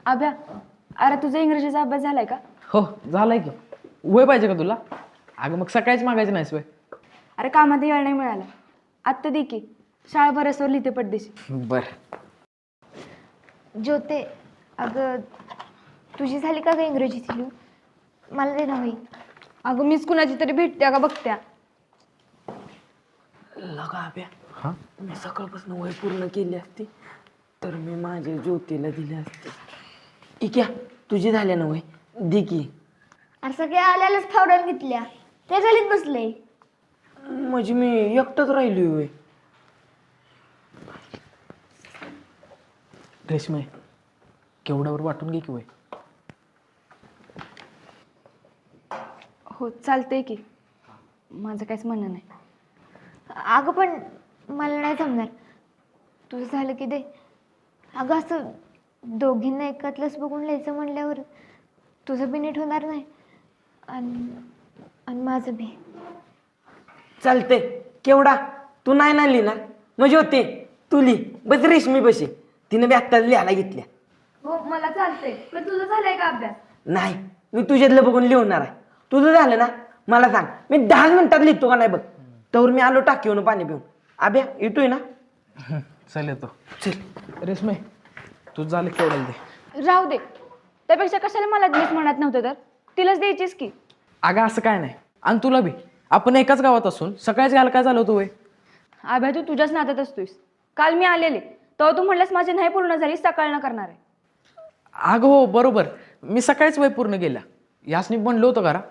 अभ्या, अरे तुझा इंग्रजीचा अभ्यास झालाय का? हो झालाय की. वय पाहिजे का तुला? अगं मग सकाळीच मागायचं नाहीस वय. अरे कामात वेळ नाही मिळाला. आत्ता दे की, शाळा बरसवर लिहिते पडदेशी. बर. ज्योते, अगं तुझी झाली का ग इंग्रजीची लिहून? मला दे ना वही. अगं मीच कुणाची तरी भेटत्या का बघत्या. लगा अभ्या, मी सकाळपासून वय पूर्ण केली असती तर मी माझ्या ज्योतीला दिली असते. इक्या, तुझी झाल्या ना वय, दे की. अरे सगळे आल्यालाच फावड्यात घेतल्या, ते गलीत बसले. म्हणजे मी एकटंच राहिली वय. रेशमे, केवढ्यावर वाटून घे की वय. हो चालतंय की, माझं काहीच म्हणणं नाही. अगं पण मला नाही जमणार. तुझं झालं की दे. अगं असं दोघींना एकातलंच बघून लिहायचं म्हणल्यावर तुझं बी नीट होणार नाही आणि माझं बी. चालते केवढा, तू नाही ना लिहिणार म्हणजे होते तू लिही. बस रेशमी बशी, तिने बी आत्ताच लिहायला घेतल्या. हो मला चालतंय, पण तुझं झालंय का अभ्यास? नाही, मी तुझ्यातलं बघून लिहणार आहे. तुझं झालं ना मला सांग, मी 10 मिनिटात लिहितो का नाही बघ. तर मी आलो टाकीवरून पाणी पिऊन. अभ्या येतोय ना? चल येतो. चल. रेशमे, तू झालं केवढ्याला दे. राहू दे, त्यापेक्षा कशाला मला दिवस म्हणत नव्हतं तर तिलाच द्यायचीस की. अगं असं काय नाही. आणि तुला बी, आपण एकाच गावात असून सकाळीच घ्यायला काय झालं होतं वय. अभ्या तू तुझ्याच नात्यात असतोयस. काल मी आलेले तेव्हा तू म्हणलंस माझी नाही पूर्ण झाली, सकाळनं करणार आहे. अगं हो बरोबर, मी सकाळीच वय पूर्ण केल्या. यासनी म्हणलं होतं करा,